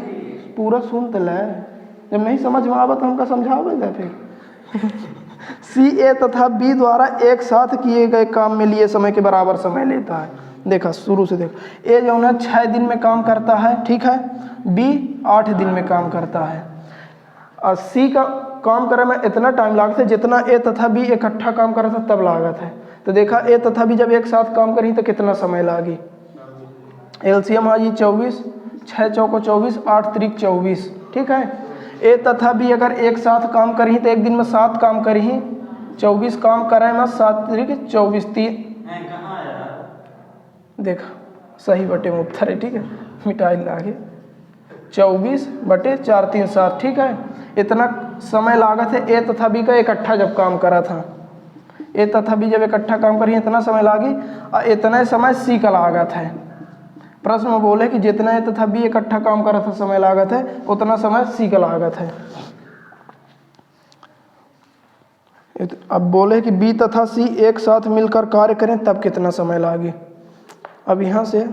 पूरा सुन तो ले, जब नहीं समझ में आवा तो हमका समझावे फिर। सी ए तथा बी द्वारा एक साथ किए गए काम में लिए समय के बराबर समय लेता है। देखा शुरू से देखो, ए जो है 6 दिन में काम करता है, ठीक है, बी 8 दिन में काम करता है। और सी का काम करे में इतना टाइम लागत है जितना ए तथा बी इकट्ठा काम करा था तब लागत है। तो देखा ए तथा बी जब एक साथ काम करी तो कितना समय लागी। एलसीएम आ जी 24, 6 चौको 24 8 त्रिक 24। ठीक है, ए तथा बी अगर एक साथ काम करी तो एक दिन में 7 काम करी, 24 काम करे में 7 त्रिक 24 3 देखा सही बटे में उत्तर है। ठीक है, मिटाई लागे 24 बटे 4 3 7। ठीक है, इतना समय लागत है ए तथा बी का इकट्ठा जब काम करा था। ए तथा बी जब इकट्ठा काम करी इतना समय लागी, और इतना समय सी का लागत है। प्रश्न में बोले कि जितना ए तथा बी इकट्ठा काम करा था समय लागत है उतना समय सी का लागत है। अब बोले कि बी तथा सी एक साथ मिलकर कार्य करें तब कितना समय लागे। अब यहाँ से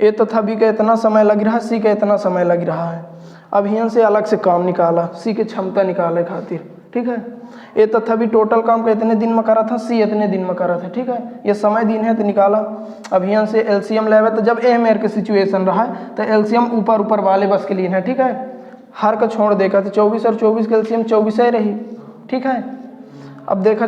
ए तथा बी का इतना समय लग रहा है, सी का इतना समय लग रहा है। अब यहाँ से अलग से काम निकाला सी की क्षमता निकाले खातिर। ठीक है, ए तथा बी टोटल काम का इतने दिन में करा था, सी इतने दिन में करा था। ठीक है, ये समय दिन है तो निकाला। अब यहाँ से एलसीएम लेवे तो जब ए मेयर के सिचुएशन रहा है तो एलसीएम ऊपर ऊपर वाले बस के लिए है। ठीक है, हर का छोड़ देखा तो 24 और 24 के एलसीएम 24 ही रही। ठीक है, अब देखा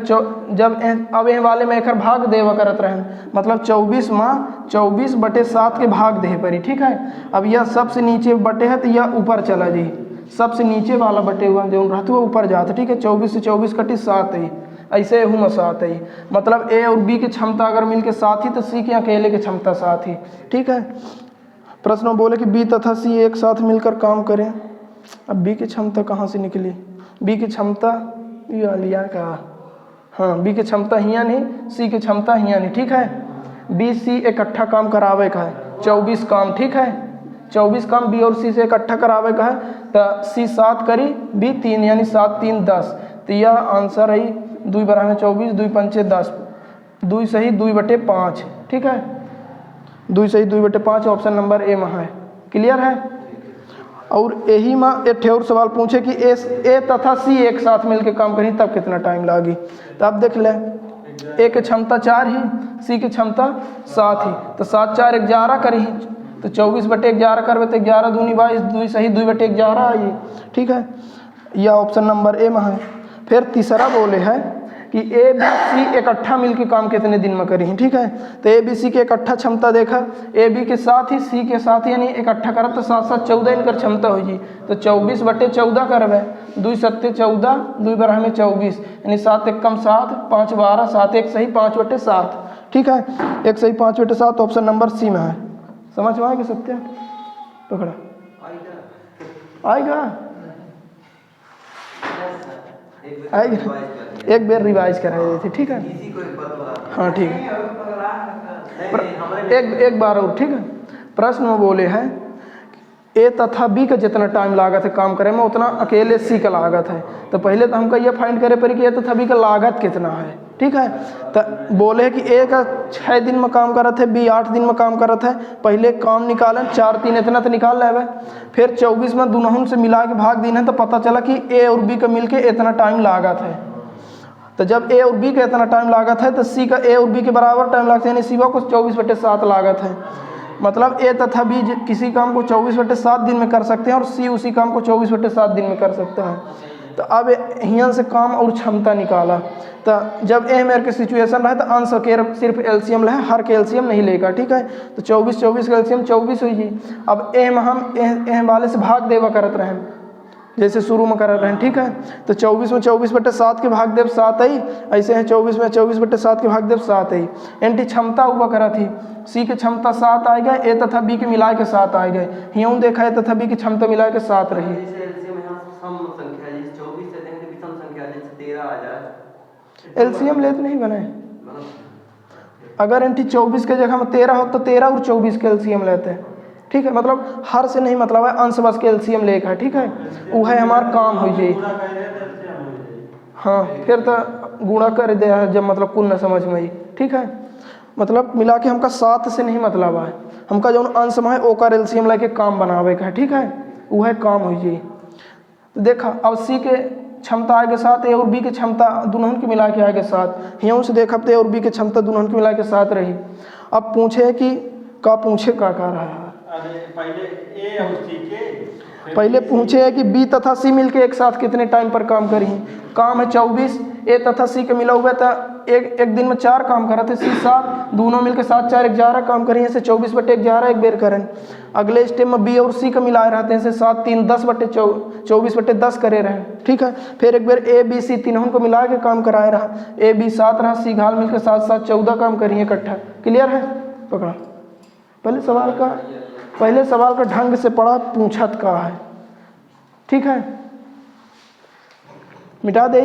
अब ये वाले में एक भाग देवा करत रहे, मतलब 24 में 24 बटे 7 के भाग दे परी। ठीक है, अब यह सबसे नीचे बटे है तो यह ऊपर चला जी, सबसे नीचे वाला बटे हुआ जो रहता है ऊपर जाता। ठीक है, 24 से 24 कटी 7 है, ऐसे हूँ 7 है। मतलब ए और बी की क्षमता अगर मिल के 7 ही तो सी के अकेले की क्षमता 7 ही। ठीक है, प्रश्न में बोले कि बी तथा सी एक साथ मिलकर काम करें। अब बी की क्षमता कहाँ से निकली, बी की क्षमता ये लिया का, हाँ बी की क्षमता हियाँ नहीं, सी की क्षमता हियाँ नहीं। ठीक है, बी सी इकट्ठा काम करावे का है 24 काम। ठीक है, 24 काम बी और सी से इकट्ठा करावे का है तो सी 7 करी, बी 3 यानी 7 3 10। तो यह आंसर है 2 बराबर 24 2 5 10, 2 सही 2 बटे 5। ठीक है, 2 सही 2 बटे 5 ऑप्शन नंबर ए में है। क्लियर है। और यही में एक और सवाल पूछे कि ए तथा सी एक साथ मिलकर काम करें तब कितना टाइम लागी। तो आप देख लें, ए की क्षमता 4 ही, सी की क्षमता 7 ही, तो 7 4 11 करी, तो 24 बटे 11 करवे तो 11 दूनी 22, 2 सही 2 बटे 11 आई। ठीक है, यह ऑप्शन नंबर ए में है। फिर तीसरा बोले है कि ए बी सी इकट्ठा मिलकर काम कितने दिन में करी। ठीक है, तो ए बी सी के इकट्ठा क्षमता देखा, ए बी के साथ ही सी के साथ ही यानी इकट्ठा करा तो 7 7 14 इनकर क्षमता होगी, तो 24 बटे 14 करवे, 2 7 14 2 बराबर में 24 यानी 7 1 कम 7 5 12 7 1 सही 5 बटे 7। ठीक है, 1 सही 5 बटे 7 ऑप्शन नंबर सी में है। समझ में आएगा सत्य, पकड़ा आएगा आएगा, एक बार रिवाइज कराई दी थी। ठीक है, हाँ ठीक है, एक बार और। ठीक है, प्रश्न में बोले हैं ए तथा बी का जितना टाइम लागत है काम करे में उतना अकेले सी का लागत है। तो पहले तो हमको ये फाइंड करे पड़ी कि ए तथा बी का लागत कितना है। ठीक है, तो बोले कि ए का 6 दिन में काम करत है, बी 8 दिन में काम करत है। पहले काम निकालें 4 3 इतना तो निकाल लेवे, फिर 24 में दोनों से मिला के भाग दिन है तो पता चला कि ए और बी का मिलके इतना टाइम लागत है। तो जब ए और बी का इतना टाइम लागत है तो सी का ए और बी के बराबर टाइम लागत है, यानी सी को 24 बटे 7 लागत है। मतलब ए तथा बी किसी काम को 24 बटे 7 दिन में कर सकते हैं और सी उसी काम को 24 बटे 7 दिन में कर सकता है। तो अब यहाँ से काम और क्षमता निकाला। तो जब ए मेरे के सिचुएशन रहे तो अंश के सिर्फ एलसीएम रहे, हर के एलसीएम नहीं लेगा, ठीक है। तो 24 का एलसीएम 24 हुई। अब ए में हम ए वाले से भाग देवा करत रहे, जैसे शुरू में कर रहे हैं, ठीक है। तो 24 में 24/7 के भाग देव 7 आई, ऐसे है 24 में 24/7 के भाग देव 7 आई। एंटी क्षमता हुआ करा थी, सी की क्षमता 7 आ गए, ए तथा बी के मिला के 7 आ गए। यूँ देखा है तथा बी की क्षमता मिला के 7 रही। एलसीएम लेते नहीं बने, अगर एंटी 24 के जगह में 13 हो तो 13 और 24 के एलसीएम लेते हैं, ठीक है। मतलब हर से नहीं मतलब है, अंश बस के एलसीएम लेकर है, ठीक है। वो है हमारा काम हो जाए। हाँ फिर तो गुणा कर दे है जब मतलब कुल न समझ में आई, ठीक है। मतलब मिला के हमका 7 से नहीं मतलब है, हमका जो अंश में है ओकर एलसीएम लेके काम बनावे का है, ठीक है। वो है काम हो जाए। तो देखा अब सी के क्षमता आगे 7, ए और बी की क्षमता दोनों के मिला के आगे 7। यहाँ से देखा तो ए और बी की क्षमता दोनों के मिला के 7 रही। अब पूछे कि का पूछे का रहा है, पहले पूछे है कि बी तथा सी मिलके एक साथ कितने टाइम पर काम करी। काम है 24, ए तथा सी के मिला हुआ था एक दिन में 4 काम करा थे, सी 7, दोनों मिलके 7 4 11 काम करी, ऐसे 24/11 एक बेर करें। अगले स्टेप में बी और सी का मिलाए रहते हैं, 7 3 10/24/10 करे रहे, ठीक है। फिर एक बेर ए बी सी तीनों को मिला के काम कराए रहा, ए बी 7 रहा, सी घाल मिलकर 7 7 14 काम करिए इकट्ठा। क्लियर है, पकड़ा। पहले सवाल का ढंग से पढ़ा, पूछत का है, ठीक है। मिटा दे।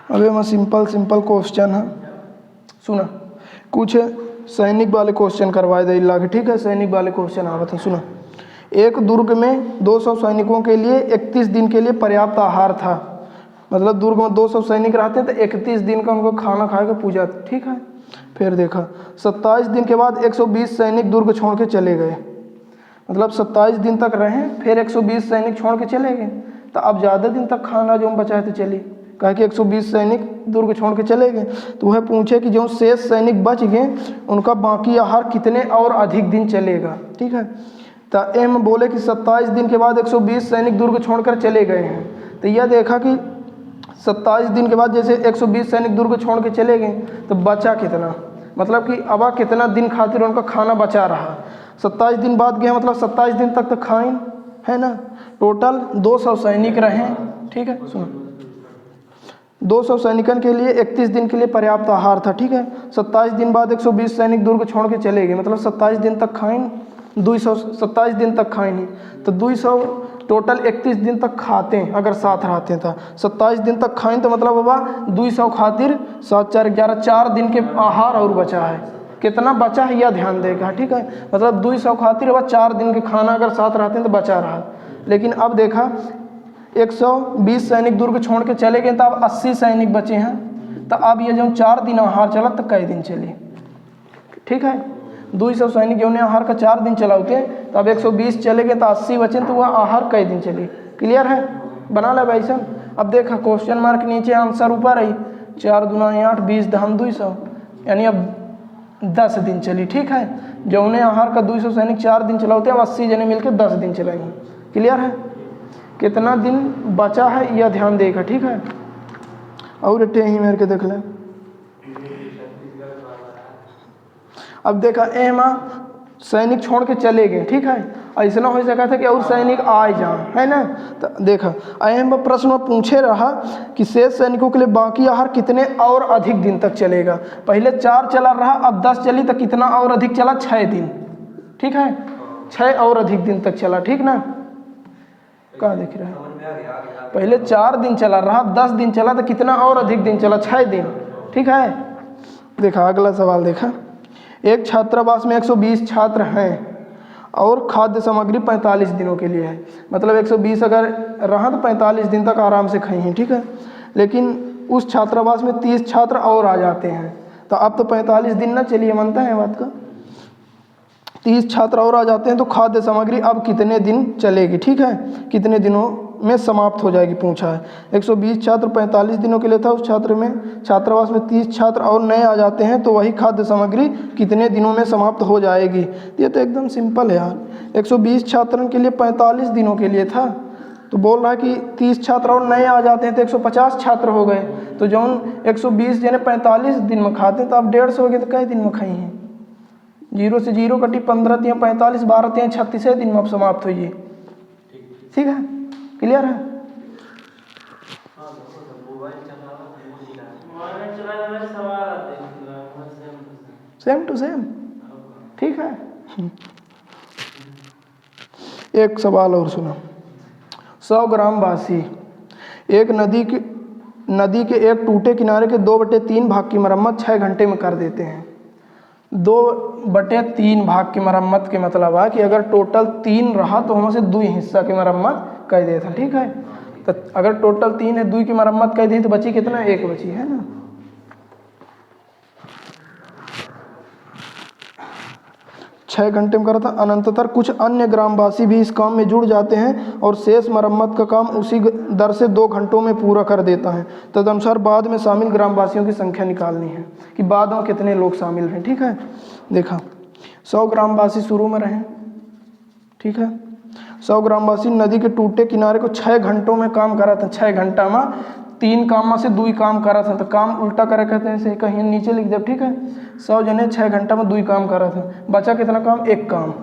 अबे मैं सिंपल क्वेश्चन है, सुना। कुछ सैनिक वाले क्वेश्चन करवाए दे ला के, ठीक है। सैनिक वाले क्वेश्चन आवत है, सुना। एक दुर्ग में 200 सैनिकों के लिए 31 दिन के लिए पर्याप्त आहार था। मतलब दुर्ग में 200 सैनिक रहते हैं तो 31 दिन का उनको खाना खा के पूजा, ठीक है। फिर देखा 27 दिन के बाद 120 सैनिक दुर्ग छोड़ के चले गए। मतलब 27 दिन तक रहे, फिर 120 सैनिक छोड़ के चले गए। तो अब ज़्यादा दिन तक खाना जो हम बचाए थे चली, कहा कि 120 सैनिक दुर्ग छोड़ के चले गए। तो वह पूछे कि जो शेष सैनिक बच गए उनका बाकी आहार कितने और अधिक दिन चलेगा, ठीक है। तो एम बोले कि 27 दिन के बाद 120 सैनिक दुर्ग छोड़कर चले गए हैं। तो यह देखा कि 27 दिन के बाद जैसे 120 सैनिक दुर्ग छोड़ के चले गए तो बचा कितना, मतलब कि अब कितना दिन खातिर उनका खाना बचा रहा। 27 दिन बाद गया, मतलब 27 दिन तक तो खाएं, है ना। टोटल 200 सैनिक रहे, ठीक है। सुनो, 200 सैनिकन के लिए 31 दिन के लिए पर्याप्त आहार था, ठीक है। 27 दिन बाद 120 सैनिक दुर्ग छोड़ के चले गए, मतलब 27 दिन तक खाएं, 227 दिन तक खाएं नहीं तो 200 टोटल 31 दिन तक खाते हैं अगर साथ रहते हैं। था 27 दिन तक खाएं तो मतलब बाबा 200 खातिर 7 4 11 4 दिन के आहार और बचा है। कितना बचा है यह ध्यान देगा, ठीक है। मतलब 200 खातिर बाबा 4 दिन के खाना अगर साथ रहते हैं तो बचा रहा। लेकिन अब देखा 120 सैनिक दुर्ग छोड़ के चले गए तो अब 80 सैनिक बचे हैं। तो अब ये जो 4 दिन आहार चला तो कई दिन चली, ठीक है। 200 सैनिक जो ने आहार का 4 दिन चलाते तो अब 120 चले गए तो 80 बचे तो वह आहार कई दिन चली। क्लियर है, बना ले भाई साहब। अब देखा क्वेश्चन मार्क नीचे आंसर ऊपर आई, 4 दूना 8 20 दहम 200, यानी अब 10 दिन चली, ठीक है। जो उन्हें आहार का 200 सैनिक 4 दिन चलाते हैं, 80 जने मिलकर 10 दिन चलाएंगे। क्लियर है, कितना दिन बचा है यह ध्यान देगा, ठीक है। और अट्टे ही मेरे के देख ले। अब देखा एमा सैनिक छोड़ के चले गए, ठीक है। ऐसा ना हो सका था कि और सैनिक आए जाए, है ना। तो देखा अहम प्रश्न में पूछे रहा कि शेष सैनिकों के लिए बाकी आहार कितने और अधिक दिन तक चलेगा। पहले 4 चला रहा, अब 10 चली तो कितना और अधिक चला, 6 दिन, ठीक है। 6 और अधिक दिन तक चला, ठीक ना। कहाँ देख रहा है, पहले 4 दिन चला रहा, 10 दिन चला तो कितना और अधिक दिन चला, 6 दिन, ठीक है। देखा अगला सवाल, देखा एक छात्रावास में 120 छात्र हैं और खाद्य सामग्री 45 दिनों के लिए है। मतलब 120 अगर रहा तो 45 दिन तक आराम से खाएं, ठीक है। लेकिन उस छात्रावास में 30 छात्र और आ जाते हैं तो अब तो 45 दिन ना चलिए, मानता है बात का। 30 छात्र और आ जाते हैं तो खाद्य सामग्री अब कितने दिन चलेगी, ठीक है, कितने दिनों में समाप्त हो जाएगी पूछा है। 120 छात्र 45 दिनों के लिए था, उस छात्र में छात्रावास में 30 छात्र और नए आ जाते हैं तो वही खाद्य सामग्री कितने दिनों में समाप्त हो जाएगी। ये तो एकदम सिंपल है यार, 120 छात्रों के लिए 45 दिनों के लिए था, तो बोल रहा है कि 30 छात्र और नए आ जाते हैं तो 150 छात्र हो गए, तो जौन 120 यानी 45 दिन में खाते हैं तो अब 150 हो गए, तो कई दिन में खाई हैं, 0 से 0 कटी 15 तिया 45 12 तिया 36 दिन में अब समाप्त हुई है, ठीक है, क्लियर है। सेम टू सेम, ठीक है। एक सवाल और सुनो, 100 ग्राम बासी एक नदी के एक टूटे किनारे के 2/3 भाग की मरम्मत 6 घंटे में कर देते हैं। 2/3 भाग की मरम्मत के मतलब है कि अगर टोटल 3 रहा तो हम से 2 हिस्सा की मरम्मत कर देते हैं, ठीक है। तो अगर टोटल 3 है, 2 की मरम्मत कर दी तो बची कितना, 1 बची है ना। 6 घंटे में करा था। अनंततर कुछ अन्य ग्रामवासी भी इस काम में जुड़ जाते हैं और शेष मरम्मत का काम उसी दर से 2 घंटों में पूरा कर देता है। तदनुसार बाद में शामिल ग्रामवासियों की संख्या निकालनी है कि बाद में कितने लोग शामिल हैं, ठीक है। देखा 100 ग्रामवासी शुरू में रहे, ठीक है। 100 ग्रामवासी नदी के टूटे किनारे को 6 घंटों में काम करा था। 6 घंटा में 3 काम में से 2 काम करा था, तो काम उल्टा करे कहते हैं, से कहीं नीचे लिख दे, ठीक है। 100 जने 6 घंटा में 2 काम करा था, बचा कितना काम, 1 काम।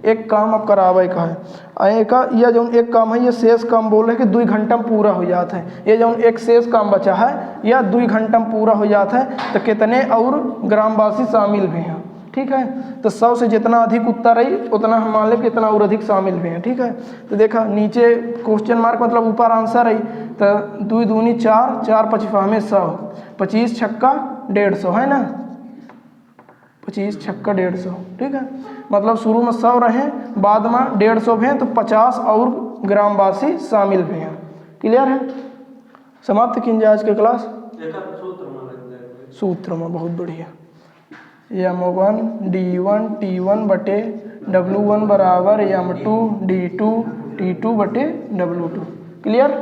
1 काम अब करावे का है, आए का यह जो 1 काम है ये शेष काम बोल रहे हैं कि 2 घंटा में पूरा हो जाता है। ये जो 1 शेष काम बचा है यह 2 घंटा में पूरा हो जाता है, तो कितने और ग्रामवासी शामिल भी हैं, ठीक है। तो 100 से जितना अधिक उत्तर रही उतना हम मान लें कितना और अधिक शामिल भी हैं, ठीक है। तो देखा नीचे क्वेश्चन मार्क मतलब ऊपर आंसर रही, तो 2 दूनी 4, 4 पचीसा में 100, 25 छक्का 150 है ना, 25 छक्का 150, ठीक है। मतलब शुरू में 100 रहे, बाद में 150 भी हैं, तो 50 और ग्रामवासी शामिल भी हैं, क्लियर है। समाप्त कीजिए आज के क्लास। सूत्र में बहुत बढ़िया, M1 D1 T1 बटे W1 बराबर M2 D2 T2 बटे W2, क्लियर।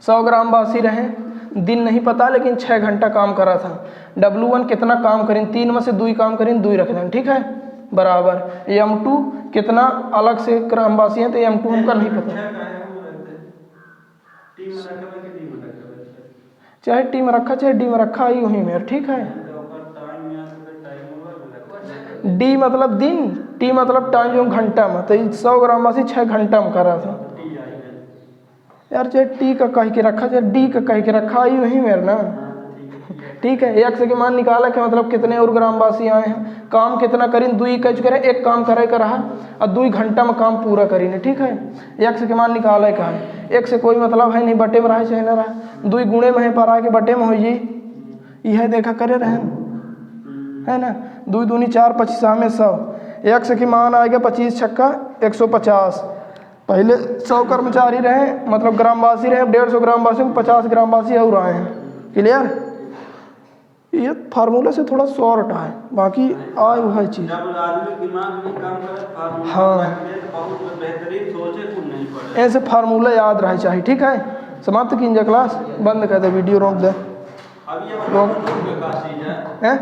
100 ग्रामवासी रहे, दिन नहीं पता लेकिन 6 घंटा काम करा था। W1 कितना काम करें, 3 में से 2 काम करें, 2 रख दें, ठीक है, बराबर M2 कितना अलग से ग्रामवासी हैं तो M2 हमका नहीं पता, चाहे टी में रखा चाहे डी में रखा आई वहीं में, ठीक है। डी मतलब दिन, टी मतलब टाइम जो घंटा में, तो 100 ग्रामवासी 6 घंटा में करा था यार, चाहे टी का कह के रखा चाहे डी का कह के रखा आई वहीं मेरे ना, ठीक है। 1 के मान निकाला के मतलब कितने और ग्रामवासी आए हैं, काम कितना करें, 2 कैच करें, 1 काम करे का रहा और 2 घंटा में काम पूरा करें, ठीक है। 1 के मान निकाले का है, 1 से कोई मतलब है नहीं, बटे में रहा चाहे ना रहा, 2 गुणे में है पर आ के बटे में हो जी, यह देखा करे रहे है ना। 2 दूनी 4 पचीसा में 100, 1 के मान आएगा 25 छक्का 150। पहले 100 कर्मचारी रहे मतलब ग्रामवासी रहे, 150 ग्रामवासी में 50 ग्रामवासी और आए हैं, क्लियर। ये फार्मूला से थोड़ा शॉर्ट है, बाकी आए हुआ चीज़, हाँ ऐसे फार्मूला याद रहे चाहिए, ठीक है। समाप्त कीजिए क्लास, बंद कर दे, वीडियो रोक दे, रोक हैं।